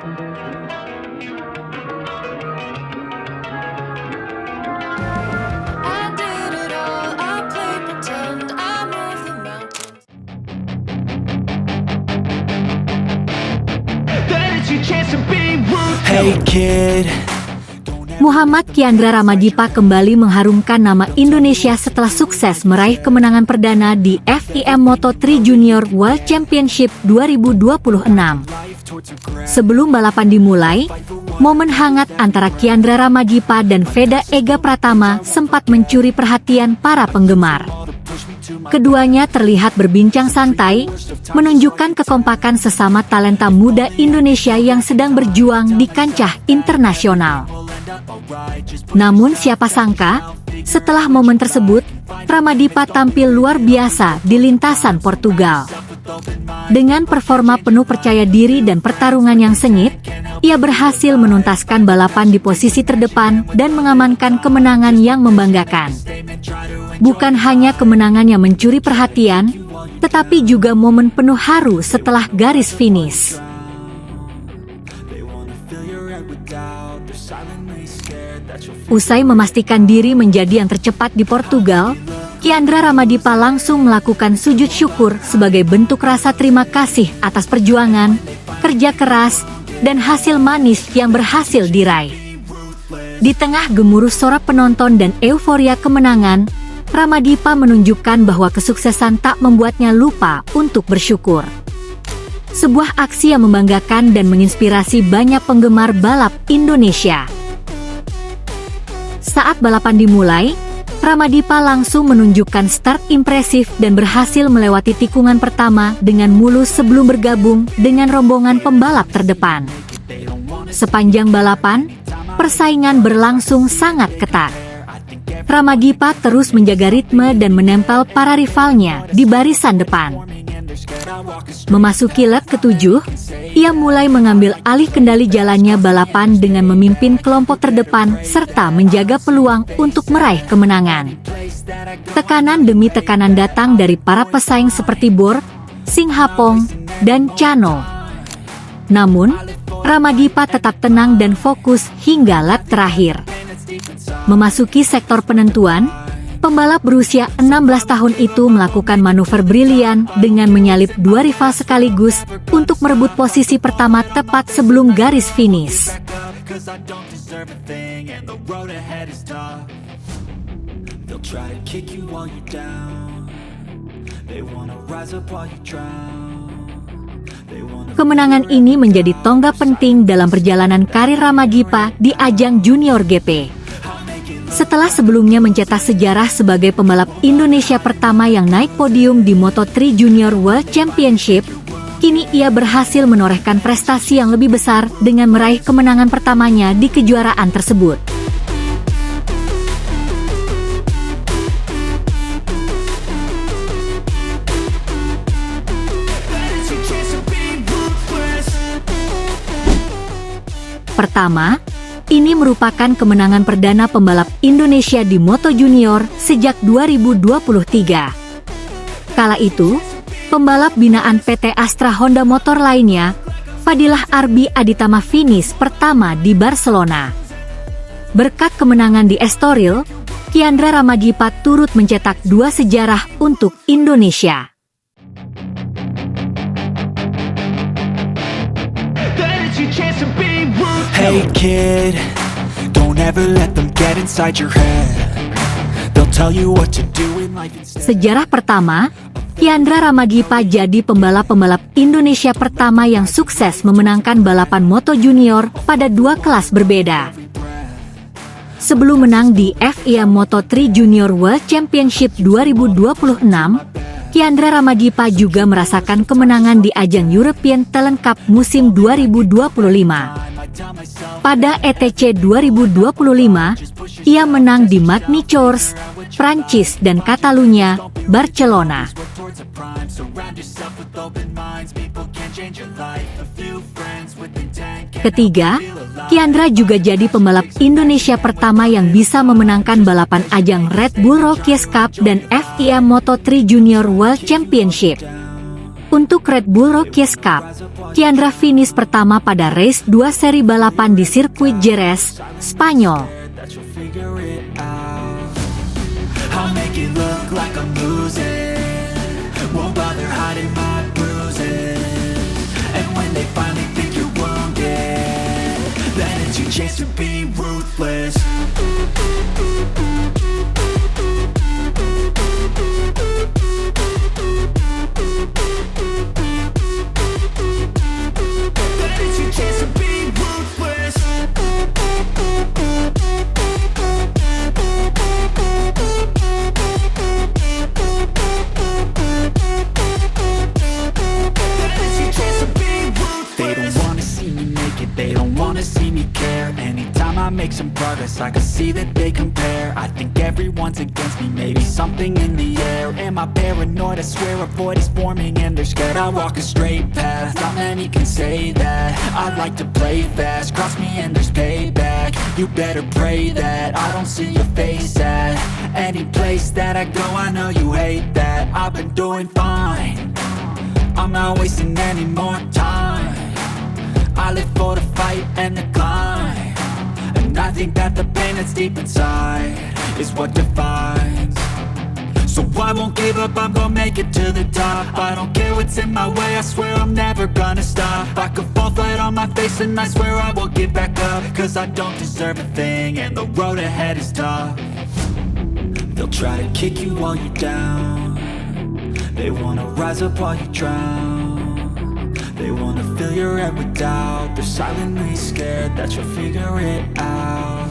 I did it all, I played pretend, I moved the mountains. That is your chance to be ruthless. Hey kid, Muhammad Kiandra Ramadipa kembali mengharumkan nama Indonesia setelah sukses meraih kemenangan perdana di FIM Moto3 Junior World Championship 2026. Sebelum balapan dimulai, momen hangat antara Kiandra Ramadipa dan Veda Ega Pratama sempat mencuri perhatian para penggemar. Keduanya terlihat berbincang santai, menunjukkan kekompakan sesama talenta muda Indonesia yang sedang berjuang di kancah internasional. Namun siapa sangka, setelah momen tersebut, Ramadipa tampil luar biasa di lintasan Portugal. Dengan performa penuh percaya diri dan pertarungan yang sengit, ia berhasil menuntaskan balapan di posisi terdepan dan mengamankan kemenangan yang membanggakan. Bukan hanya kemenangan yang mencuri perhatian, tetapi juga momen penuh haru setelah garis finish. Usai memastikan diri menjadi yang tercepat di Portugal, Kiandra Ramadipa langsung melakukan sujud syukur sebagai bentuk rasa terima kasih atas perjuangan, kerja keras, dan hasil manis yang berhasil diraih. Di tengah gemuruh sorak penonton dan euforia kemenangan, Ramadipa menunjukkan bahwa kesuksesan tak membuatnya lupa untuk bersyukur. Sebuah aksi yang membanggakan dan menginspirasi banyak penggemar balap Indonesia. Saat balapan dimulai, Ramadipa langsung menunjukkan start impresif dan berhasil melewati tikungan pertama dengan mulus sebelum bergabung dengan rombongan pembalap terdepan. Sepanjang balapan, persaingan berlangsung sangat ketat. Ramadipa terus menjaga ritme dan menempel para rivalnya di barisan depan. Memasuki lap ke-7, ia mulai mengambil alih kendali jalannya balapan dengan memimpin kelompok terdepan serta menjaga peluang untuk meraih kemenangan. Tekanan demi tekanan datang dari para pesaing seperti Bor, Singhapong, dan Chano. Namun, Ramadipa tetap tenang dan fokus hingga lap terakhir. Memasuki sektor penentuan, pembalap berusia 16 tahun itu melakukan manuver brilian dengan menyalip dua rival sekaligus untuk merebut posisi pertama tepat sebelum garis finish. Kemenangan ini menjadi tonggak penting dalam perjalanan karir Ramadipa di ajang Junior GP. Setelah sebelumnya mencetak sejarah sebagai pembalap Indonesia pertama yang naik podium di Moto3 Junior World Championship, kini ia berhasil menorehkan prestasi yang lebih besar dengan meraih kemenangan pertamanya di kejuaraan tersebut. Pertama, ini merupakan kemenangan perdana pembalap Indonesia di Moto Junior sejak 2023. Kala itu, pembalap binaan PT Astra Honda Motor lainnya, Fadilah Arbi Aditama finish pertama di Barcelona. Berkat kemenangan di Estoril, Kiandra Ramadipa turut mencetak dua sejarah untuk Indonesia. hey kid, don't ever let them get inside your head. They'll tell you what to do in life instead. Sejarah pertama, Kiandra Ramadipa jadi pembalap-pembalap Indonesia pertama yang sukses memenangkan balapan Moto Junior pada dua kelas berbeda. Sebelum menang di FIM Moto3 Junior World Championship 2026, Kiandra Ramadipa juga merasakan kemenangan di ajang European Talent Cup musim 2025. Pada ETC 2025, ia menang di Magny Cours, Prancis dan Catalunya, Barcelona. Ketiga, Kiandra juga jadi pembalap Indonesia pertama yang bisa memenangkan balapan ajang Red Bull Rookies Cup dan FIM Moto3 Junior World Championship. Untuk Red Bull Rookies Cup, Kiandra finish pertama pada race 2 seri balapan di sirkuit Jerez, Spanyol. that you'll figure it out. I'll make it look like I'm losing, won't bother hiding my bruises. And when they finally think you're wounded, then it's your chance to be ruthless. Then it's your chance to be ruthless. They don't wanna see me make it, they don't wanna see me care. Anytime I make some progress, I can see that they compare. I think everyone's against me, maybe something in the air. Am I paranoid? I swear a void is forming and they're scared. I walk a straight path, not many can say that. I like to play fast, cross me and there's payback. You better pray that I don't see your face at any place that I go. I know you hate that. I've been doing fine, I'm not wasting any more time. I live for the fight and the climb, and I think that the pain that's deep inside is what defines. So I won't give up, I'm gonna make it to the top. I don't care what's in my way, I swear I'm never gonna stop. I could fall flat on my face and I swear I will get back up, cause I don't deserve a thing and the road ahead is tough. They'll try to kick you while you're down, they wanna rise up while you drown. They wanna fill your head with doubt, they're silently scared that you'll figure it out.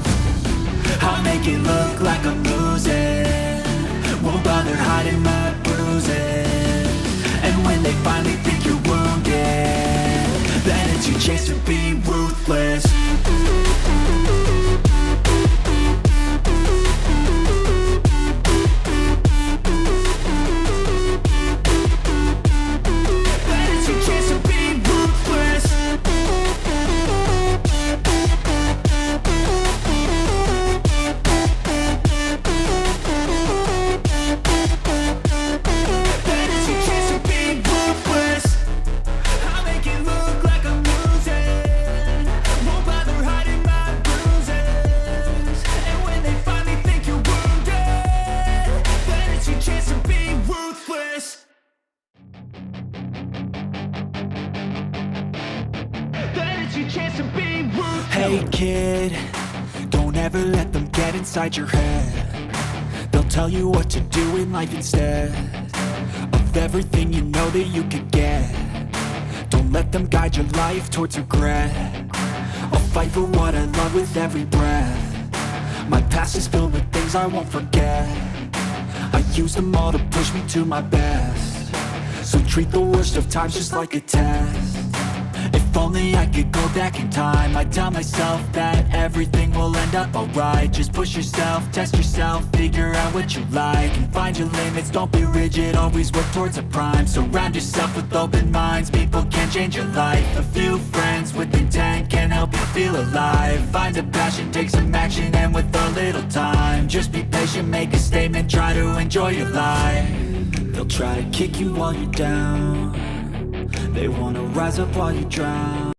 I'll make it look like I'm losing, won't bother hiding my bruises. And when they finally think you're wounded, then it's your chance to be ruthless. Hey kid, don't ever let them get inside your head. They'll tell you what to do in life instead of everything you know that you could get. Don't let them guide your life towards regret. I'll fight for what I love with every breath. My past is filled with things I won't forget. I use them all to push me to my best. So treat the worst of times just like a test. If only I could go back in time, I'd tell myself that everything will end up alright. Just push yourself, test yourself, figure out what you like, and find your limits, don't be rigid, always work towards a prime. Surround yourself with open minds, people can change your life. A few friends with intent can help you feel alive. Find a passion, take some action, and with a little time, just be patient, make a statement, try to enjoy your life. They'll try to kick you while you're down, they wanna rise up while you drown.